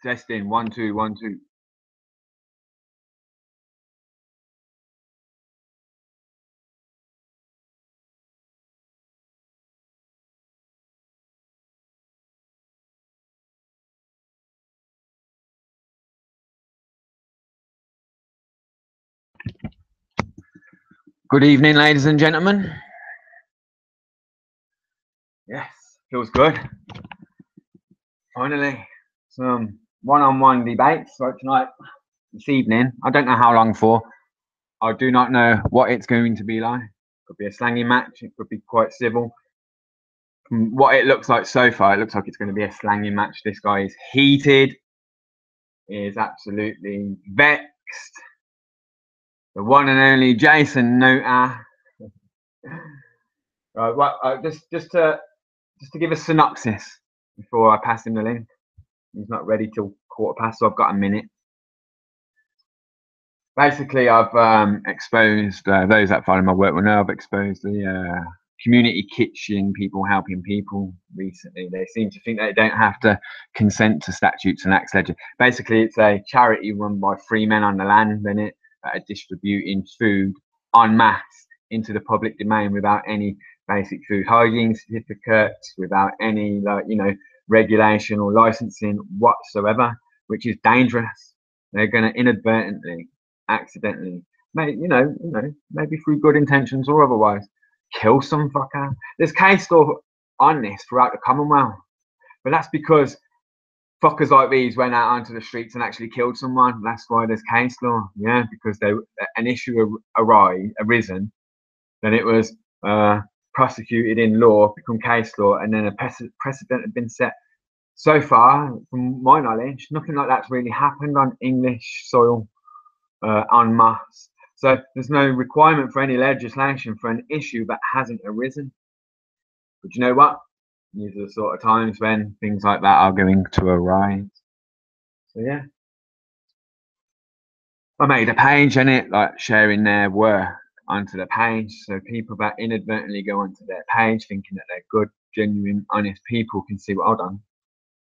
Testing 1 2 1 2. Good evening, ladies and gentlemen. Yes, feels good. Finally, some one-on-one debates right tonight, this evening. I don't know how long for. I do not know what it's going to be like. It could be a slangy match. It could be quite civil. From what it looks like so far, it looks like it's going to be a slangy match. This guy is heated. He is absolutely vexed. The one and only Jason Nota. Right, well, just to give a synopsis before I pass him the link. He's not ready till 1:15, so I've got a minute. Basically, I've exposed those that follow my work will know I've exposed the community kitchen, people helping people recently. They seem to think they don't have to consent to statutes and acts legend. Basically, it's a charity run by free men on the land, in it, that are distributing food en masse into the public domain without any basic food hygiene certificates, without any regulation or licensing whatsoever, which is dangerous. They're going to inadvertently, accidentally, maybe through good intentions or otherwise, kill some fucker. There's case law on this throughout the Commonwealth, but that's because fuckers like these went out onto the streets and actually killed someone. That's why there's case law, yeah, because an issue arisen, then it was prosecuted in law, become case law, and then a precedent had been set. So far, from my knowledge, nothing like that's really happened on English soil en masse. So there's no requirement for any legislation for an issue that hasn't arisen. But you know what? These are the sort of times when things like that are going to arise. So yeah, I made a page in it, like sharing their work onto the page, so people that inadvertently go onto their page thinking that they're good, genuine, honest people can see what I've done.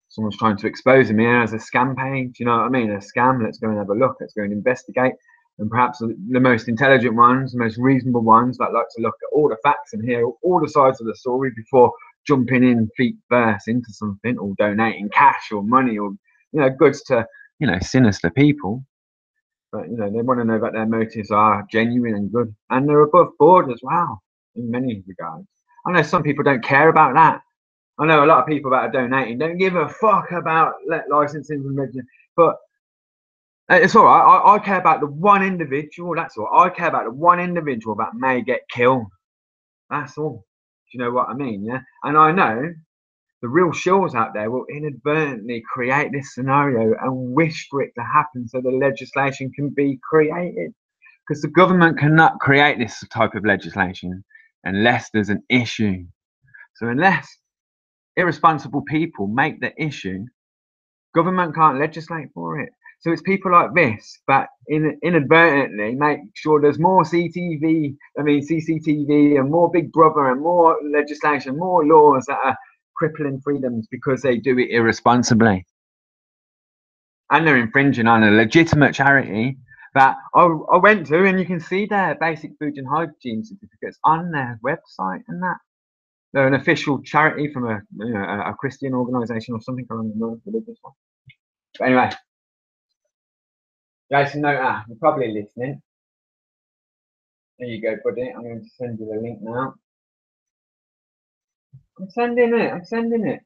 Someone's trying to expose me as a scam page, you know what I mean? A scam. Let's go and have a look. Let's go and investigate. And perhaps the most intelligent ones, the most reasonable ones that like to look at all the facts and hear all the sides of the story before jumping in feet first into something, or donating cash or money or goods to sinister people. But they want to know that their motives are genuine and good, and they're above board as well in many regards. I know some people don't care about that. I know a lot of people that are donating don't give a fuck about licensing and religion, but it's all right. I care about the one individual. That's all. I care about the one individual that may get killed. That's all. Do you know what I mean? Yeah. And I know the real shills out there will inadvertently create this scenario and wish for it to happen so the legislation can be created. Because the government cannot create this type of legislation unless there's an issue. So unless irresponsible people make the issue, government can't legislate for it. So it's people like this that inadvertently make sure there's more CCTV and more Big Brother and more legislation, more laws that are crippling freedoms because they do it irresponsibly. And they're infringing on a legitimate charity that I went to, and you can see their basic food and hygiene certificates on their website and that. They're an official charity from a Christian organisation or something along the non-religious one. But anyway, Jason Nota, you're probably listening. There you go, buddy. I'm going to send you the link now. I'm sending it.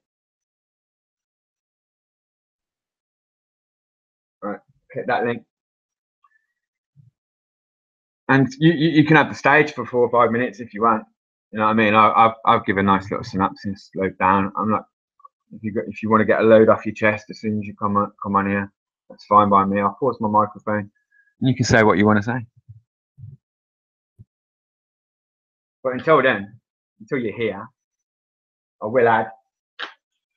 Right, click that link. And you can have the stage for 4 or 5 minutes if you want. You know what I mean? I'll give a nice little synopsis, load down. I'm not. If you want to get a load off your chest as soon as you come on here, that's fine by me. I'll pause my microphone, and you can say what you want to say. But until then, until you're here, I will add.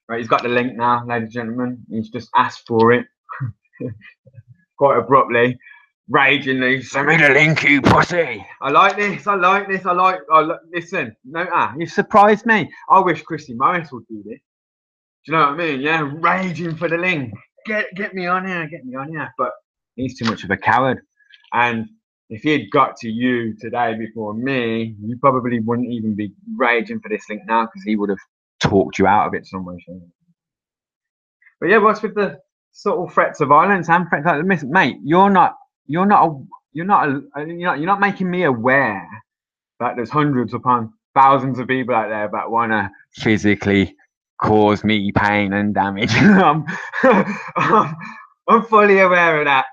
Right, he's got the link now, ladies and gentlemen. He's just asked for it quite abruptly. Ragingly, send me the link, you pussy. I like this. Listen, Nota, you surprised me. I wish Chrissy Morris would do this. Do you know what I mean? Yeah, raging for the link. Get me on here, get me on here. But he's too much of a coward. And if he had got to you today before me, you probably wouldn't even be raging for this link now because he would have talked you out of it somewhere. But yeah, what's with the subtle threats of violence and threats like this, mate? You're not making me aware that there's hundreds upon thousands of people out there that want to physically cause me pain and damage. I'm fully aware of that,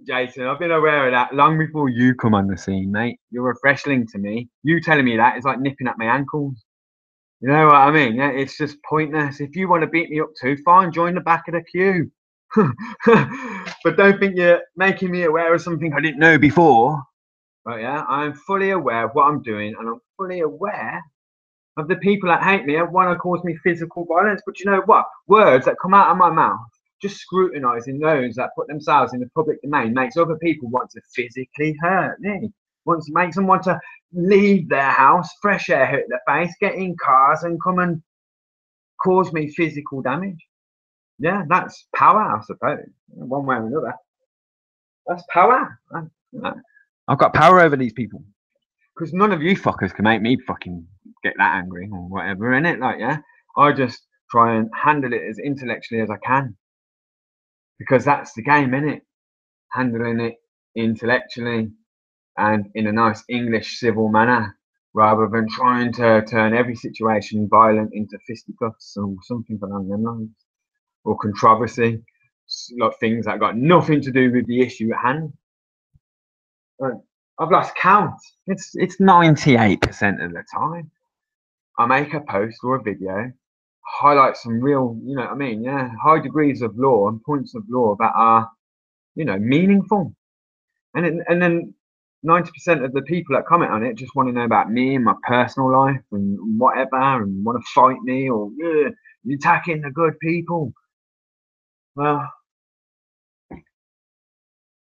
Jason. I've been aware of that long before you come on the scene, mate. You're a freshling to me. You telling me that is like nipping at my ankles. You know what I mean? Yeah, it's just pointless. If you want to beat me up too, fine, join the back of the queue. But don't think you're making me aware of something I didn't know before. But yeah, I'm fully aware of what I'm doing, and I'm fully aware of the people that hate me and want to cause me physical violence. But you know what? Words that come out of my mouth, just scrutinising those that put themselves in the public domain, makes other people want to physically hurt me. Makes them want to leave their house, fresh air hit their face, get in cars and come and cause me physical damage. Yeah, that's power, I suppose, one way or another. That's power. I've got power over these people. Because none of you fuckers can make me fucking get that angry or whatever, innit? Like, yeah, I just try and handle it as intellectually as I can. Because that's the game, innit? Handling it intellectually and in a nice English civil manner, rather than trying to turn every situation violent into fisticuffs or something along them lines, or controversy, like things that got nothing to do with the issue at hand. I've lost count. It's 98% of the time. I make a post or a video, highlight some real, you know what I mean, yeah, high degrees of law and points of law that are, you know, meaningful. And then 90% of the people that comment on it just want to know about me and my personal life and whatever, and want to fight me or yeah, you're attacking the good people. Well, the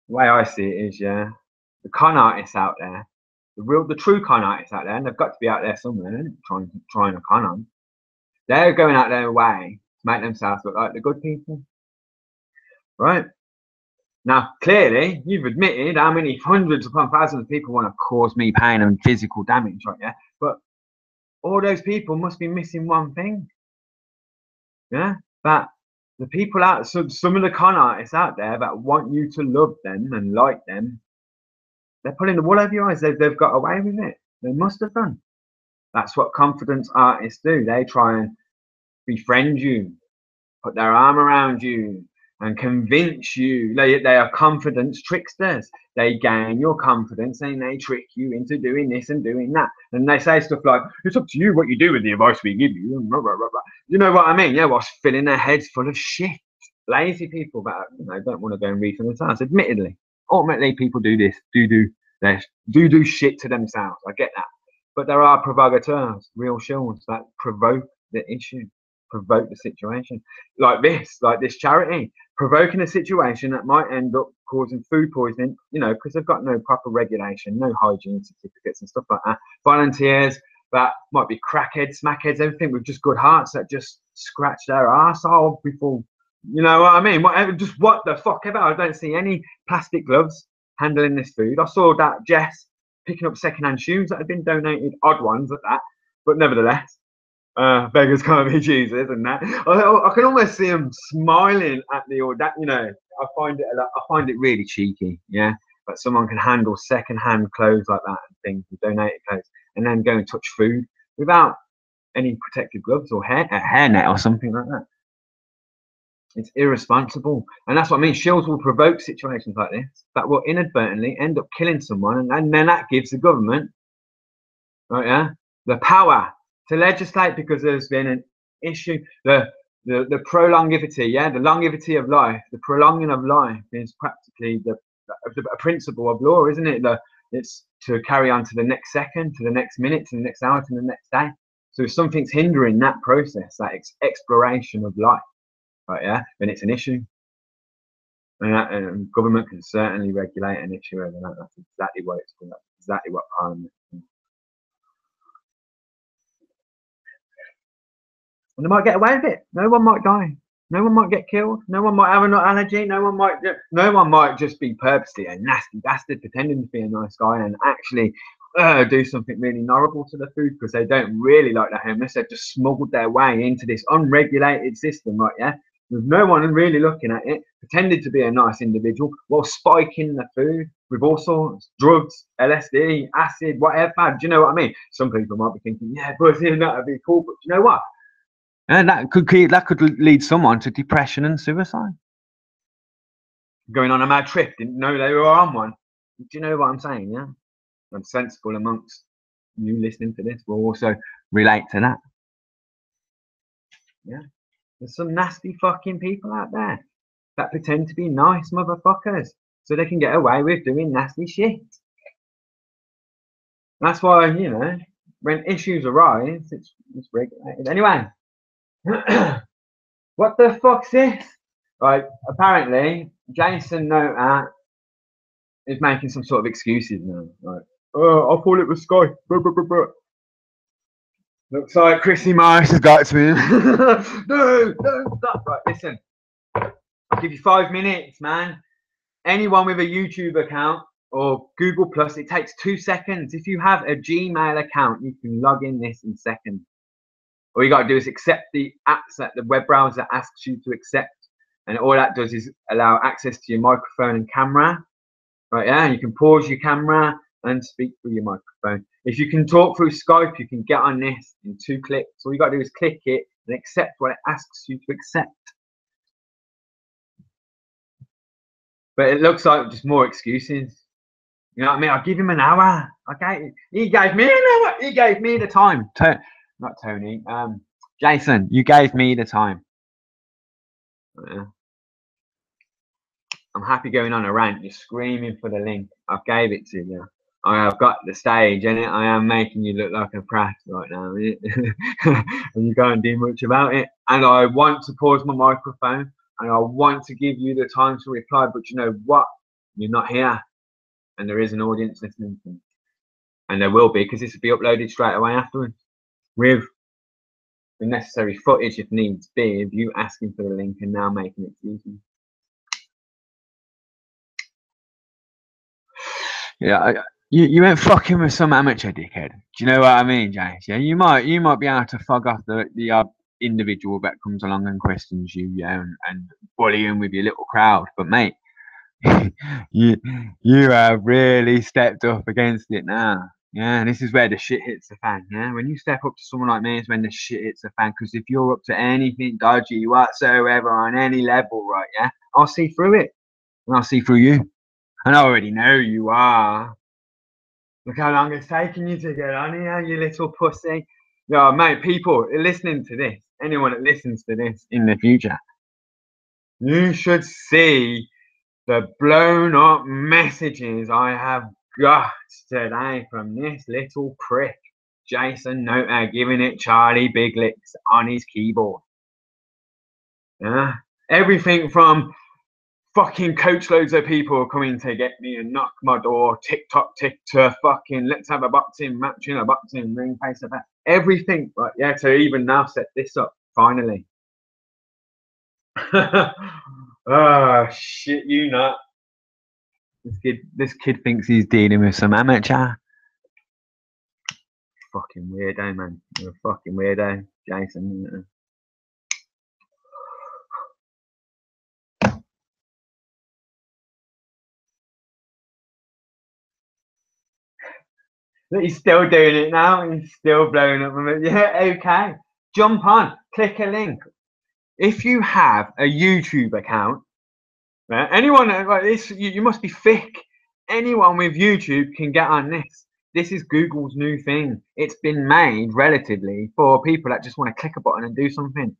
way I see it is, yeah, the con artists out there, the true con artists out there, and they've got to be out there somewhere, trying to con on. They're going out their way to make themselves look like the good people, right? Now, clearly, you've admitted how many hundreds upon thousands of people want to cause me pain and physical damage, right? Yeah, but all those people must be missing one thing, yeah, that the people out, some of the con artists out there that want you to love them and like them, they're pulling the wool over your eyes. They've got away with it. They must have done. That's what confidence artists do. They try and befriend you, put their arm around you, and convince you. They are confidence tricksters. They gain your confidence and they trick you into doing this and doing that. And they say stuff like, it's up to you what you do with the advice we give you. You know what I mean? Yeah, whilst filling their heads full of shit. Lazy people that, you know, don't want to go and read from the Times. Admittedly, ultimately, people do this, do shit to themselves. I get that. But there are provocateurs, real shills that provoke the issue, provoke the situation. Like this charity, provoking a situation that might end up causing food poisoning, you know, because they've got no proper regulation, no hygiene certificates and stuff like that. Volunteers that might be crackheads, smackheads, everything with just good hearts that just scratch their arsehole before, you know what I mean? Whatever, just what the fuck ever. I don't see any plastic gloves handling this food. I saw that Jess picking up secondhand shoes that had been donated, odd ones at that, but nevertheless, beggars can't be choosers, and that I can almost see him smiling at the or that. You know, I find it really cheeky, yeah. But someone can handle second-hand clothes like that and things, donated clothes, and then go and touch food without any protective gloves or hairnet or something like that. It's irresponsible, and that's what I mean. Shills will provoke situations like this that will inadvertently end up killing someone, and then that gives the government, right, yeah, the power to legislate because there's been an issue. The prolongivity, yeah, the longevity of life, the prolonging of life is practically a principle of law, isn't it? It's to carry on to the next second, to the next minute, to the next hour, to the next day. So if something's hindering that process, that exploration of life, right, yeah, then it's an issue. And government can certainly regulate an issue over that. That's exactly what it's called. That's exactly what Parliament is. And they might get away with it. No one might die. No one might get killed. No one might have an allergy. No one might just be purposely a nasty bastard pretending to be a nice guy and actually do something really horrible to the food because they don't really like the homeless. They've just smuggled their way into this unregulated system, right? Yeah, with no one really looking at it, pretended to be a nice individual while spiking the food with all sorts, drugs, LSD, acid, whatever. Do you know what I mean? Some people might be thinking, yeah, but that'd be cool. But you know what? And that could lead someone to depression and suicide. Going on a mad trip, didn't know they were on one. Do you know what I'm saying? Yeah, I'm sensible amongst you listening to this will also relate to that. Yeah, there's some nasty fucking people out there that pretend to be nice motherfuckers so they can get away with doing nasty shit. That's why, you know, when issues arise, it's regulated. Anyway, what the fuck's this? Right, apparently, Jason Nota is making some sort of excuses now. Like, oh, I thought it was Sky. Looks like Chrissy Morris has got to him. No, stop. Right, listen. I'll give you 5 minutes, man. Anyone with a YouTube account or Google Plus, it takes 2 seconds. If you have a Gmail account, you can log in this in seconds. All you got to do is accept the apps that the web browser asks you to accept. And all that does is allow access to your microphone and camera. Right, yeah, you can pause your camera and speak through your microphone. If you can talk through Skype, you can get on this in 2 clicks. All you got to do is click it and accept what it asks you to accept. But it looks like just more excuses. You know what I mean? I'll give him an hour. Okay, he gave me an hour. He gave me the time. Not Tony. Jason, you gave me the time. I'm happy going on a rant. You're screaming for the link. I gave it to you. I've got the stage, and I am making you look like a prat right now. And you can't do much about it. And I want to pause my microphone, and I want to give you the time to reply. But you know what? You're not here, and there is an audience listening to you. And there will be, because this will be uploaded straight away afterwards with the necessary footage if needs be of you asking for the link and now making it easy. Yeah, you ain't fucking with some amateur dickhead. Do you know what I mean, James? Yeah, you might be able to fog off the individual that comes along and questions you, yeah, and bully him with your little crowd. But mate, you have really stepped up against it now. Yeah, this is where the shit hits the fan. Yeah, when you step up to someone like me, it's when the shit hits the fan. Because if you're up to anything dodgy whatsoever on any level, right? Yeah, I'll see through it, and I'll see through you, and I already know you are. Look how long it's taken you to get on here, you little pussy. Yeah, mate, people listening to this, anyone that listens to this in the future, you should see the blown up messages I have got today from this little prick, Jason Nota, giving it Charlie Big Licks on his keyboard. Yeah, everything from fucking coach loads of people coming to get me and knock my door, TikTok to fucking let's have a boxing match in a boxing ring, face to face. Everything, right? Yeah, to even now set this up finally. Oh shit, you nut. This kid thinks he's dealing with some amateur. Fucking weirdo, man. You're a fucking weirdo, Jason. He's still doing it now. He's still blowing up. Yeah, okay. Jump on. Click a link. If you have a YouTube account, anyone like this, you must be thick. Anyone with YouTube can get on this. This is Google's new thing. It's been made relatively for people that just want to click a button and do something.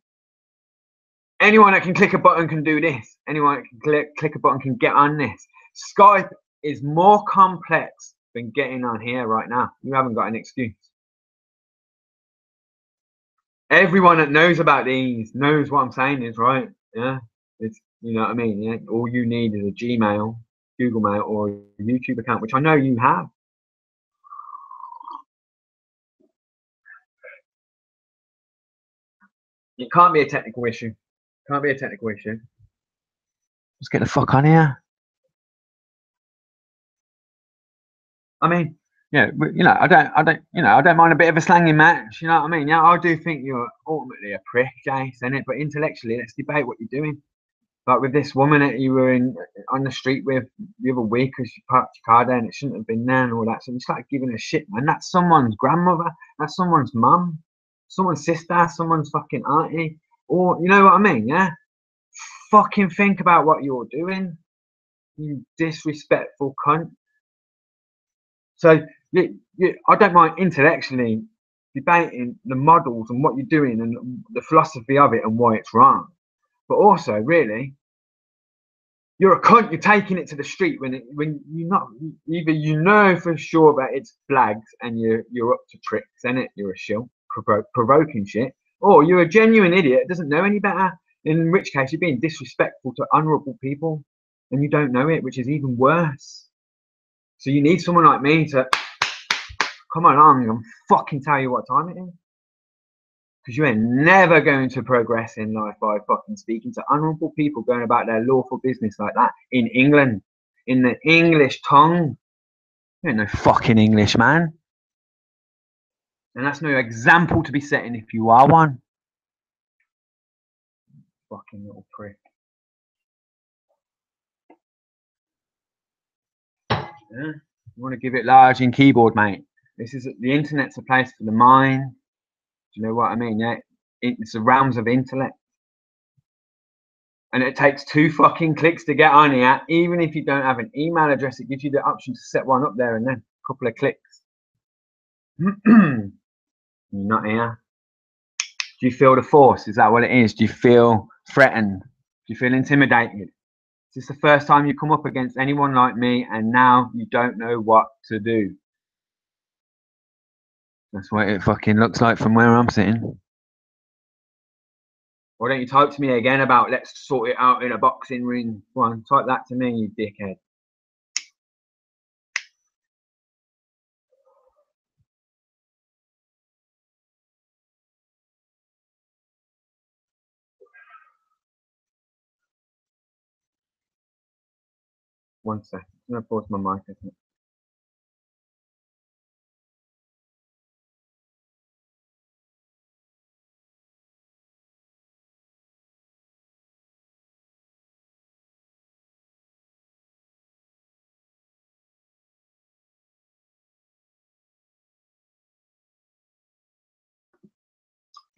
Anyone that can click a button can do this. Anyone that can click a button can get on this. Skype is more complex than getting on here right now. You haven't got an excuse. Everyone that knows about these knows what I'm saying is right. Yeah, it's, you know what I mean. Yeah, all you need is a Gmail, Google Mail, or a YouTube account, which I know you have. It can't be a technical issue. Can't be a technical issue. Let's get the fuck on here. I mean, yeah, you know, I don't mind a bit of a slanging match. You know what I mean? Yeah, I do think you're ultimately a prick, Jace, innit? But intellectually, let's debate what you're doing. Like with this woman that you were on the street with the other week, because you parked your car there and it shouldn't have been there and all that. So you start giving a shit, man. That's someone's grandmother. That's someone's mum. Someone's sister. Someone's fucking auntie. Or you know what I mean? Yeah. Fucking think about what you're doing. You disrespectful cunt. So I don't mind intellectually debating the models and what you're doing and the philosophy of it and why it's wrong. But also, really, you're a cunt. You're taking it to the street when you're not. Either you know for sure that it's flags and you're up to tricks, and you're a shill provoking shit, or you're a genuine idiot doesn't know any better. In which case, you're being disrespectful to honourable people, and you don't know it, which is even worse. So you need someone like me to come along and fucking tell you what time it is. Because you ain't never going to progress in life by fucking speaking to honourable people going about their lawful business like that in England, in the English tongue. You ain't no fucking English, man. And that's no example to be setting if you are one. Fucking little prick. Yeah? You want to give it large in keyboard, mate. This is the internet's a place for the mind. Do you know what I mean? Yeah, it's the realms of intellect. And it takes 2 fucking clicks to get on here. Even if you don't have an email address, it gives you the option to set one up there and then a couple of clicks. You're not here. Do you feel the force? Is that what it is? Do you feel threatened? Do you feel intimidated? Is this the first time you come up against anyone like me and now you don't know what to do? That's what it fucking looks like from where I'm sitting. Why don't you type to me again about let's sort it out in a boxing ring? Go on, type that to me, you dickhead. One second. I'm going to pause my mic, isn't it?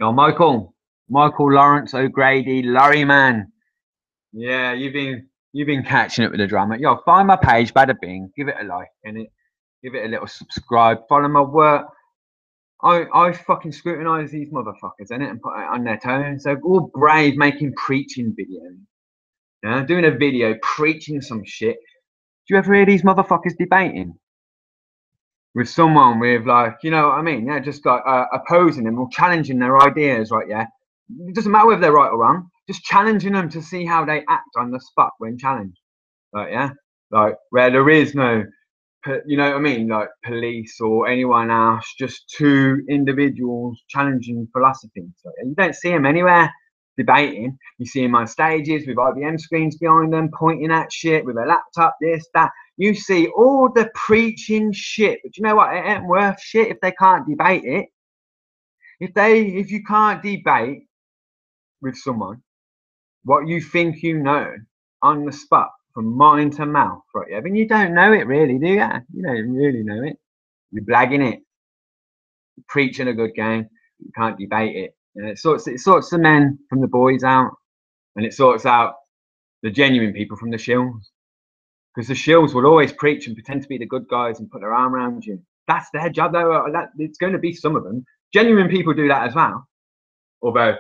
Yo, Michael Lawrence O'Grady, Lorry man. Yeah, you've been catching it with the drama. Yo, find my page, bada bing, give it a like, and give it a little subscribe, follow my work. I fucking scrutinise these motherfuckers, innit, and put it on their toes. So all brave making preaching videos. Yeah, doing a video preaching some shit. Do you ever hear these motherfuckers debating with someone with, like, you know what I mean? Yeah, just like opposing them or challenging their ideas, right? Yeah, it doesn't matter whether they're right or wrong. Just challenging them to see how they act on the spot when challenged. Right? Yeah, like where there is no, you know what I mean, like police or anyone else, just 2 individuals challenging philosophy. So you don't see them anywhere debating. You see them on stages with IBM screens behind them, pointing at shit with a laptop, this, that. You see all the preaching shit, but you know what? It ain't worth shit if they can't debate it. If you can't debate with someone what you think you know on the spot from mind to mouth, right? Yeah, but you don't know it really, do you? You don't really know it. You're blagging it. You're preaching a good game. You can't debate it. You know, it sorts the men from the boys out, and it sorts out the genuine people from the shills. Because the shills will always preach and pretend to be the good guys and put their arm around you. That's their job, though. It's going to be some of them. Genuine people do that as well. Although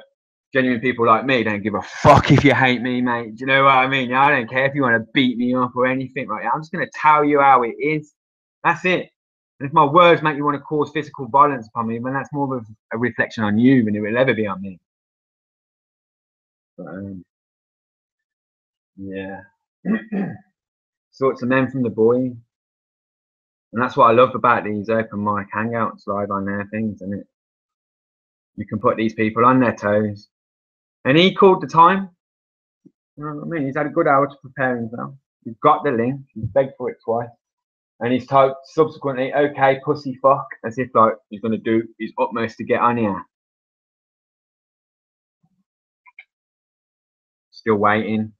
genuine people like me don't give a fuck if you hate me, mate. Do you know what I mean? I don't care if you want to beat me up or anything, right? I'm just going to tell you how it is. That's it. And if my words make you want to cause physical violence upon me, then that's more of a reflection on you than it will ever be on me. But, yeah. Sorts of men from the boys. And that's what I love about these open mic hangouts live on their things, isn't it? You can put these people on their toes. And he called the time. You know what I mean? He's had a good hour to prepare himself. He's got the link. He's begged for it twice. And he's typed subsequently, okay, pussy fuck, as if like he's going to do his utmost to get on here. Still waiting.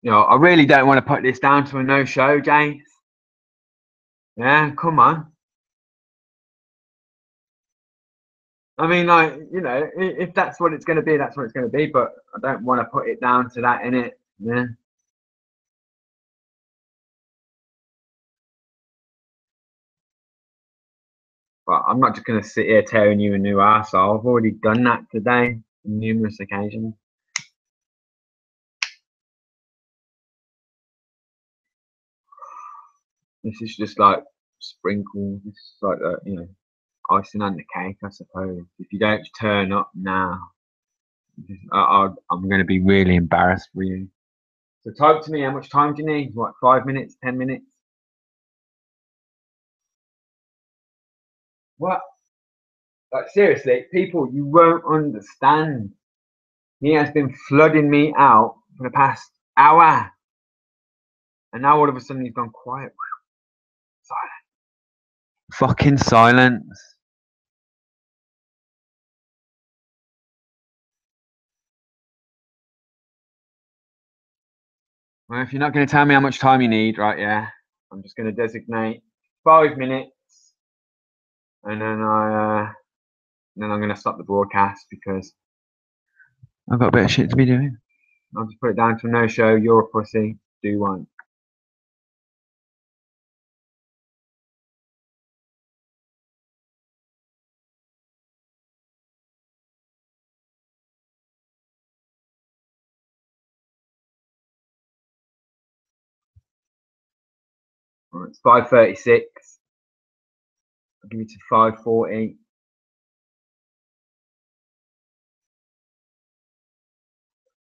You know, I really don't want to put this down to a no-show, James. Yeah, come on. I mean, like, you know, if that's what it's going to be, that's what it's going to be. But I don't want to put it down to that, innit? Yeah. But I'm not just going to sit here tearing you a new arsehole. I've already done that today on numerous occasions. This is just like sprinkles. This is like, you know, icing on the cake, I suppose. If you don't turn up now, I'm going to be really embarrassed for you. So type to me, how much time do you need? What, 5 minutes, 10 minutes? What? Like, seriously, people, you won't understand. He has been flooding me out for the past hour. And now all of a sudden he's gone quiet. Silence. Fucking silence. Well, if you're not going to tell me how much time you need, right, yeah, I'm just going to designate 5 minutes. And then I'm going to stop the broadcast because I've got a bit of shit to be doing. I'll just put it down to a no-show. You're a pussy. Do one. Right, it's 5:36. I'll give you to 5:40.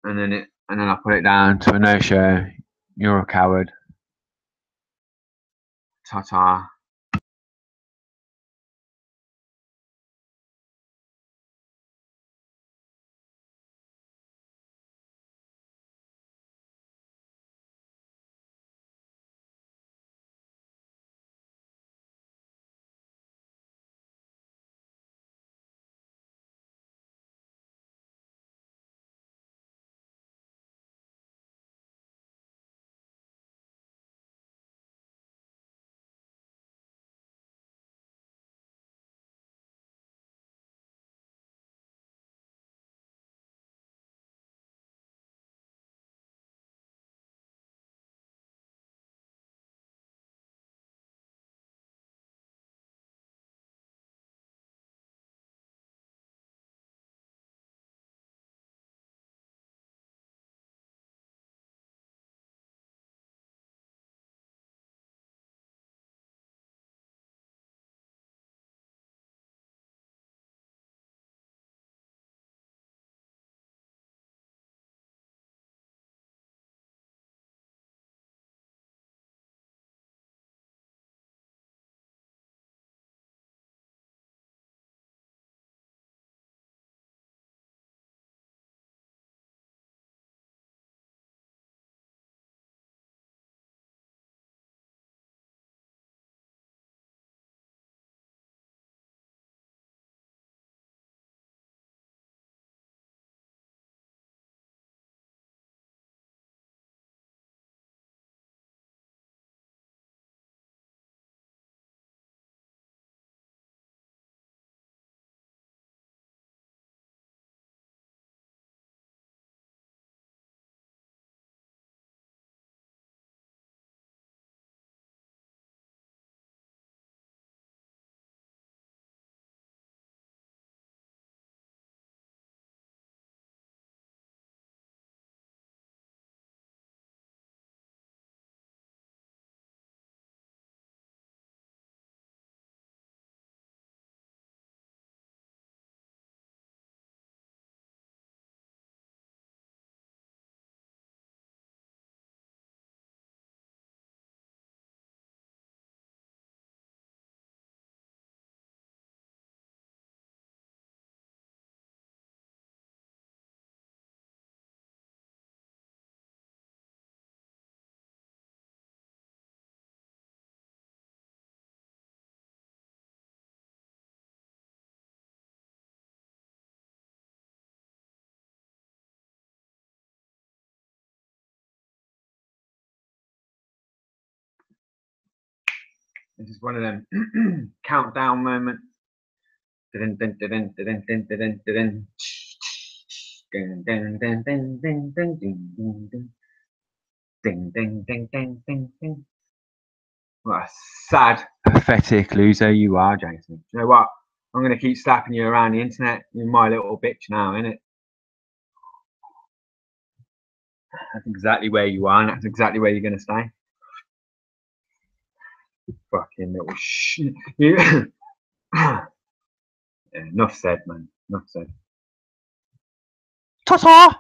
And then I'll put it down to a no-show. You're a coward. Ta-ta. This is one of them countdown moments. Dun, dun, dun, dun, dun, dun, dun, dun, dun. Dun, dun, dun, dun, dun, dun, dun, dun, dun. Ding, ding, ding, ding, ding, ding. What a sad, pathetic loser you are, Jason. You know what? I'm going to keep slapping you around the internet. You're my little bitch now, innit? That's exactly where you are, and that's exactly where you're going to stay. Fucking little shit. Yeah, enough said, man. Enough said. Ta-ta!